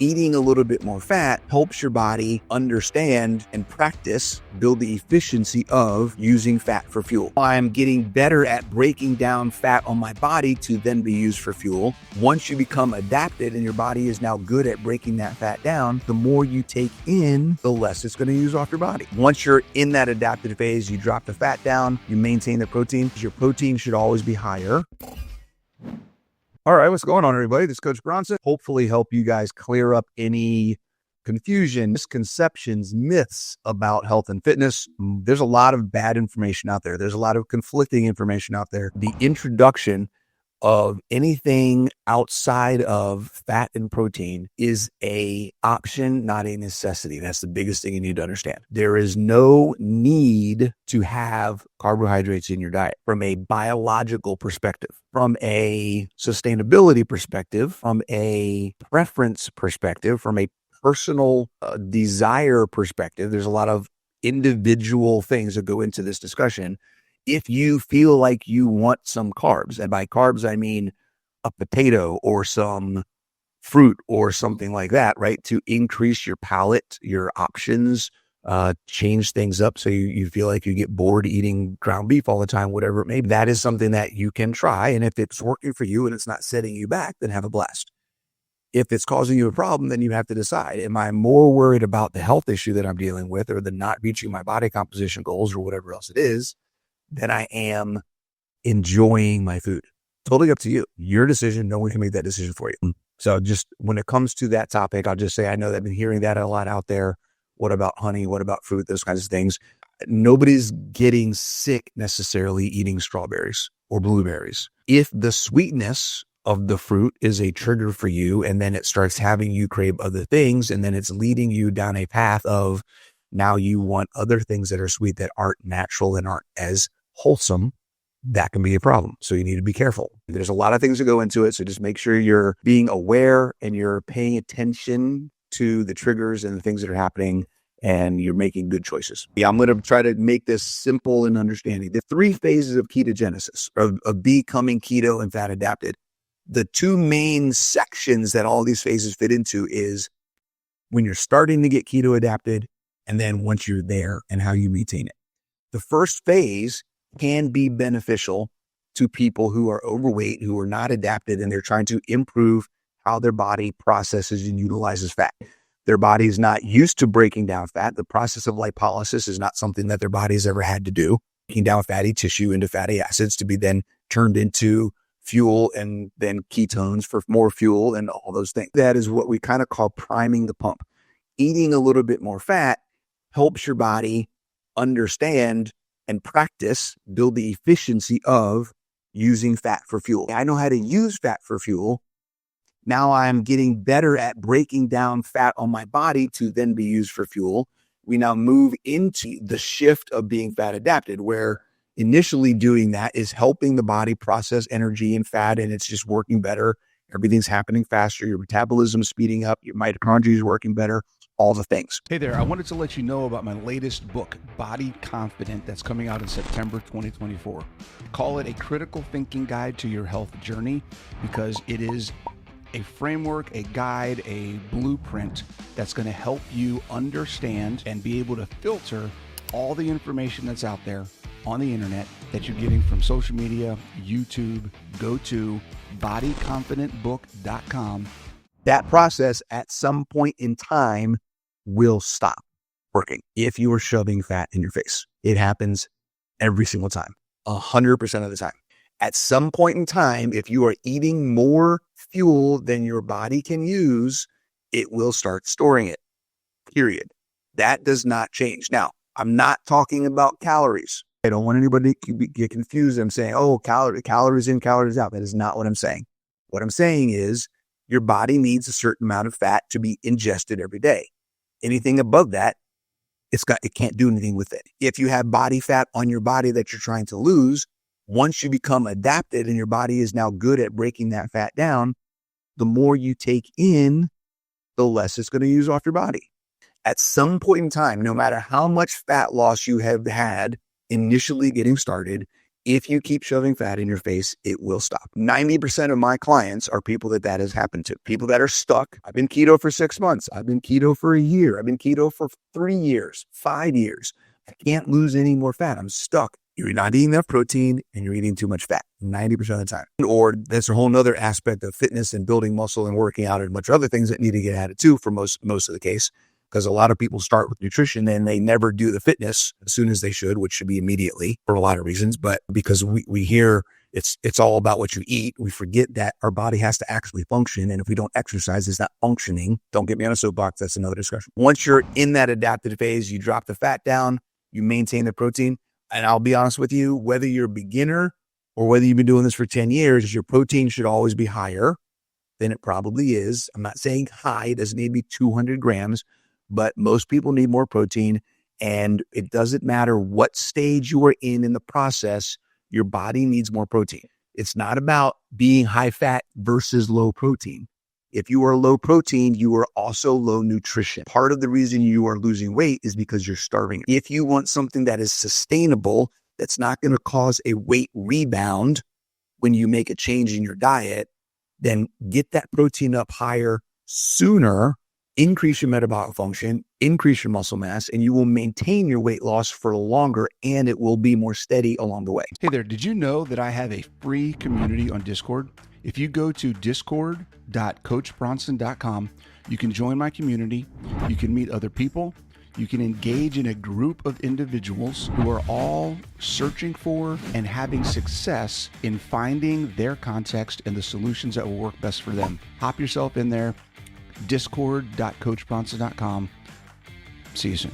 Eating a little bit more fat helps your body understand and practice, build the efficiency of using fat for fuel. I'm getting better at breaking down fat on my body to then be used for fuel. Once you become adapted and your body is now good at breaking that fat down, the more you take in, the less it's going to use off your body. Once you're in that adapted phase, you drop the fat down, you maintain the protein. Your protein should always be higher. All right, what's going on, everybody? This is Coach Bronson. Hopefully help you guys clear up any confusion, misconceptions, myths about health and fitness. There's a lot of bad information out there. There's a lot of conflicting information out there. The introduction of anything outside of fat and protein is a option, not a necessity. That's the biggest thing you need to understand. There is no need to have carbohydrates in your diet from a biological perspective, from a sustainability perspective, from a preference perspective, from a personal desire perspective. There's a lot of individual things that go into this discussion. If you feel like you want some carbs, and by carbs, I mean a potato or some fruit or something like that, right? To increase your palate, your options, change things up so you feel like you get bored eating ground beef all the time, whatever it may be. That is something that you can try. And if it's working for you and it's not setting you back, then have a blast. If it's causing you a problem, then you have to decide, am I more worried about the health issue that I'm dealing with or the not reaching my body composition goals or whatever else it is, than I am enjoying my food? Totally up to you. Your decision. No one can make that decision for you. So just when it comes to that topic, I'll just say, I know that I've been hearing that a lot out there. What about honey? What about fruit? Those kinds of things. Nobody's getting sick necessarily eating strawberries or blueberries. If the sweetness of the fruit is a trigger for you, and then it starts having you crave other things, and then it's leading you down a path of now you want other things that are sweet that aren't natural and aren't as wholesome, that can be a problem. So you need to be careful. There's a lot of things that go into it. So just make sure you're being aware and you're paying attention to the triggers and the things that are happening, and you're making good choices. Yeah, I'm going to try to make this simple and understanding. The 3 phases of ketogenesis, of becoming keto and fat adapted. The 2 main sections that all these phases fit into is when you're starting to get keto adapted, and then once you're there and how you maintain it. The first phase can be beneficial to people who are overweight, who are not adapted, and they're trying to improve how their body processes and utilizes fat. Their body is not used to breaking down fat. The process of lipolysis is not something that their body has ever had to do, breaking down fatty tissue into fatty acids to be then turned into fuel and then ketones for more fuel and all those things. That is what we kind of call priming the pump. Eating a little bit more fat helps your body understand and practice, build the efficiency of using fat for fuel. I know how to use fat for fuel. Now I'm getting better at breaking down fat on my body to then be used for fuel. We now move into the shift of being fat adapted, where initially doing that is helping the body process energy and fat, and it's just working better. Everything's happening faster. Your metabolism is speeding up. Your mitochondria is working better. All the things. Hey there, I wanted to let you know about my latest book, Body Confident, that's coming out in September 2024. Call it a critical thinking guide to your health journey, because it is a framework, a guide, a blueprint that's going to help you understand and be able to filter all the information that's out there on the internet that you're getting from social media, YouTube. Go to bodyconfidentbook.com. That process at some point in time will stop working if you are shoving fat in your face. It happens every single time, 100% of the time. At some point in time, if you are eating more fuel than your body can use, it will start storing it, period. That does not change. Now, I'm not talking about calories. I don't want anybody to get confused. I'm saying, oh, calories in, calories out. That is not what I'm saying. What I'm saying is your body needs a certain amount of fat to be ingested every day. Anything above that, it can't do anything with it. If you have body fat on your body that you're trying to lose, once you become adapted and your body is now good at breaking that fat down, the more you take in, the less it's going to use off your body. At some point in time, no matter how much fat loss you have had initially getting started, If you keep shoving fat in your face, it will stop. 90% of my clients are people that has happened to. People that are stuck. I've been keto for 6 months. I've been keto for a year. I've been keto for 3 years, 5 years. I can't lose any more fat. I'm stuck. You're not eating enough protein and you're eating too much fat 90% of the time. Or that's a whole nother aspect of fitness and building muscle and working out and a bunch of other things that need to get added too for most of the case. Because a lot of people start with nutrition and they never do the fitness as soon as they should, which should be immediately for a lot of reasons. But because we hear it's all about what you eat, we forget that our body has to actually function. And if we don't exercise, it's not functioning. Don't get me on a soapbox. That's another discussion. Once you're in that adaptive phase, you drop the fat down, you maintain the protein. And I'll be honest with you, whether you're a beginner or whether you've been doing this for 10 years, your protein should always be higher than it probably is. I'm not saying high. It doesn't need to be 200 grams. But most people need more protein, and it doesn't matter what stage you are in the process, your body needs more protein. It's not about being high fat versus low protein. If you are low protein, you are also low nutrition. Part of the reason you are losing weight is because you're starving. If you want something that is sustainable, that's not going to cause a weight rebound when you make a change in your diet, then get that protein up higher sooner. Increase your metabolic function, increase your muscle mass, and you will maintain your weight loss for longer, and it will be more steady along the way. Hey there, did you know that I have a free community on Discord? If you go to discord.coachbronson.com, you can join my community, you can meet other people, you can engage in a group of individuals who are all searching for and having success in finding their context and the solutions that will work best for them. Hop yourself in there. discord.coachbronson.com. See you soon.